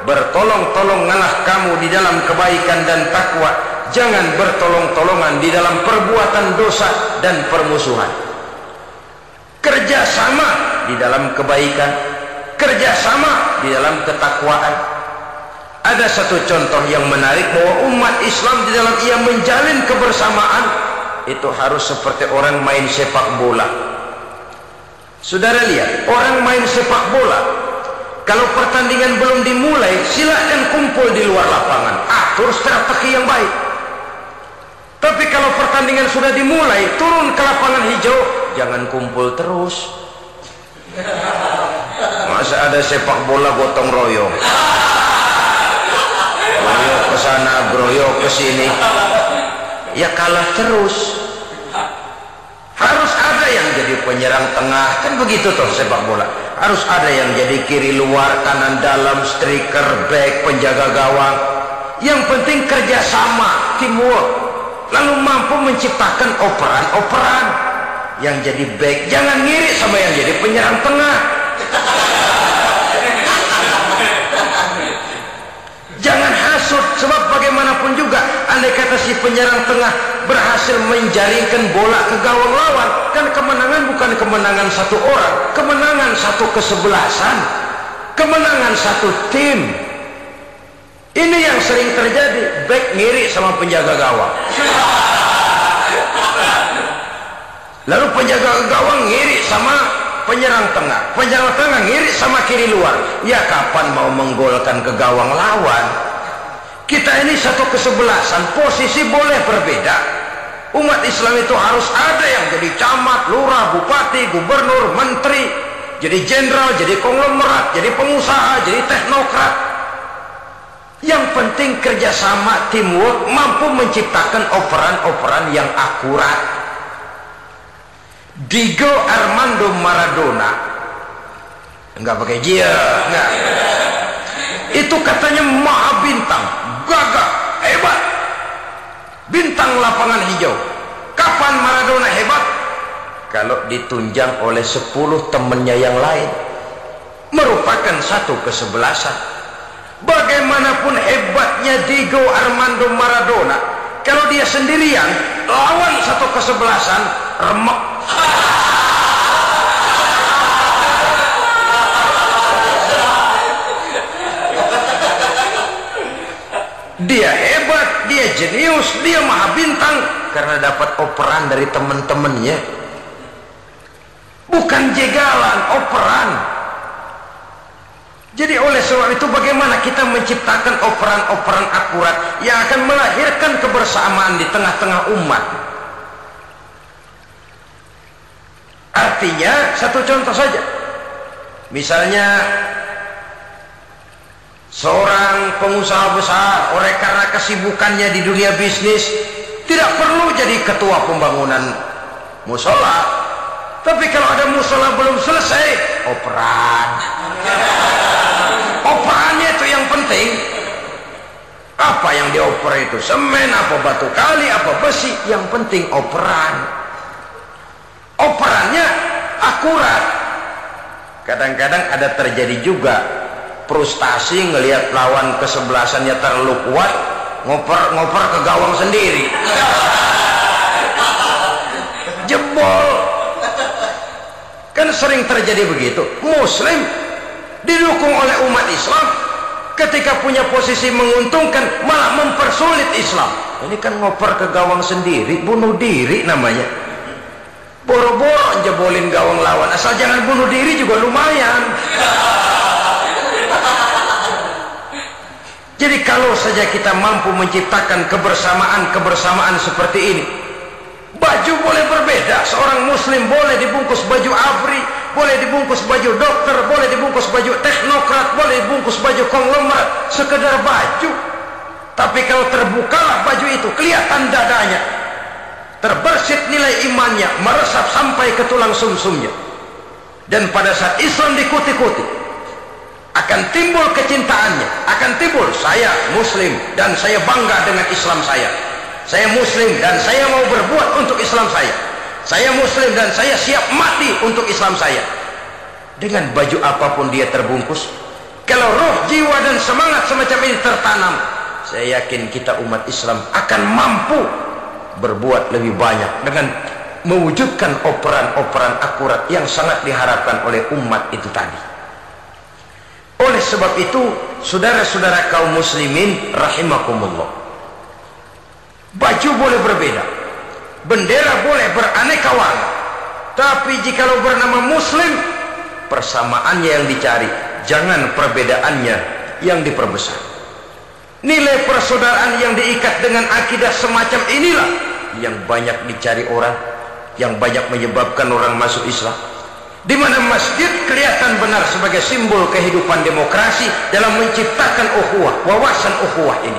Bertolong-tolonganlah kamu di dalam kebaikan dan takwa, jangan bertolong-tolongan di dalam perbuatan dosa dan permusuhan. Kerjasama di dalam kebaikan, kerjasama di dalam ketakwaan. Ada satu contoh yang menarik bahwa umat Islam di dalam ia menjalin kebersamaan itu harus seperti orang main sepak bola. Saudara lihat, orang main sepak bola, kalau pertandingan belum dimulai, silakan kumpul di luar lapangan, atur strategi yang baik. Tapi kalau pertandingan sudah dimulai, turun ke lapangan hijau, jangan kumpul terus. Masa ada sepak bola gotong royong, groyok ke sana, groyok ke sini, ya kalah terus. Harus ada yang jadi penyerang tengah, kan begitu toh sepak bola. Harus ada yang jadi kiri luar, kanan dalam, striker, back, penjaga gawang. Yang penting kerjasama, teamwork, lalu mampu menciptakan operan-operan. Yang jadi back jangan ngiri sama yang jadi penyerang tengah. Jangan hasut, sebab bagaimanapun juga andai kata si penyerang tengah berhasil menjaringkan bola ke gawang lawan, kan kemenangan bukan kemenangan satu orang, kemenangan satu kesebelasan, kemenangan satu tim. Ini yang sering terjadi, back ngiri sama penjaga gawang, lalu penjaga gawang ngiri sama penyerang tengah ngiri sama kiri luar. Ya kapan mau menggolkan ke gawang lawan? Kita ini satu kesebelasan, posisi boleh berbeda. Umat Islam itu harus ada yang jadi camat, lurah, bupati, gubernur, menteri, jadi jenderal, jadi konglomerat, jadi pengusaha, jadi teknokrat. Yang penting kerjasama, teamwork, mampu menciptakan operan-operan yang akurat. Diego Armando Maradona, enggak pakai dia, enggak. Itu katanya maha bintang, gagah, hebat, bintang lapangan hijau. Kapan Maradona hebat? Kalau ditunjang oleh 10 temannya yang lain, merupakan satu kesebelasan. Bagaimanapun hebatnya Diego Armando Maradona, kalau dia sendirian lawan satu kesebelasan, remek. Dia hebat, dia jenius, dia maha bintang karena dapat operan dari teman-temannya. Bukan jegalan, operan. Jadi oleh sebab itu bagaimana kita menciptakan operan-operan akurat yang akan melahirkan kebersamaan di tengah-tengah umat. Artinya satu contoh saja, misalnya seorang pengusaha besar oleh karena kesibukannya di dunia bisnis tidak perlu jadi ketua pembangunan musola, tapi kalau ada musola belum selesai, operan. Operannya itu yang penting. Apa yang dioper itu? Semen, apa batu kali, apa besi, yang penting operan. Operannya akurat. Kadang-kadang ada terjadi juga frustasi ngelihat lawan kesebelasannya terlalu kuat, ngoper ke gawang sendiri, jebol. Kan sering terjadi begitu. Muslim didukung oleh umat Islam, ketika punya posisi menguntungkan malah mempersulit Islam. Ini kan ngoper ke gawang sendiri, bunuh diri namanya. Boro-boro jebolin gawang lawan, asal jangan bunuh diri juga lumayan. Jadi kalau saja kita mampu menciptakan kebersamaan seperti ini, baju boleh berbeda, seorang muslim boleh dibungkus baju ABRI, boleh dibungkus baju dokter, boleh dibungkus baju teknokrat, boleh dibungkus baju konglomerat, sekedar baju. Tapi kalau terbukalah baju itu, kelihatan dadanya, terbersit nilai imannya, meresap sampai ke tulang sumsumnya, dan pada saat Islam dikuti-kuti, akan timbul kecintaannya, akan timbul, saya muslim dan saya bangga dengan Islam saya muslim dan saya mau berbuat untuk Islam saya muslim dan saya siap mati untuk Islam saya. Dengan baju apapun dia terbungkus, kalau roh, jiwa dan semangat semacam ini tertanam, saya yakin kita umat Islam akan mampu berbuat lebih banyak dengan mewujudkan operan-operan akurat yang sangat diharapkan oleh umat itu tadi. Oleh sebab itu, saudara-saudara kaum muslimin rahimakumullah, baju boleh berbeda, bendera boleh beraneka warna, tapi jikalau bernama muslim, persamaannya yang dicari, jangan perbedaannya yang diperbesar. Nilai persaudaraan yang diikat dengan akidah semacam inilah yang banyak dicari orang, yang banyak menyebabkan orang masuk Islam. Di mana masjid kelihatan benar sebagai simbol kehidupan demokrasi dalam menciptakan ukhuwah, wawasan ukhuwah ini.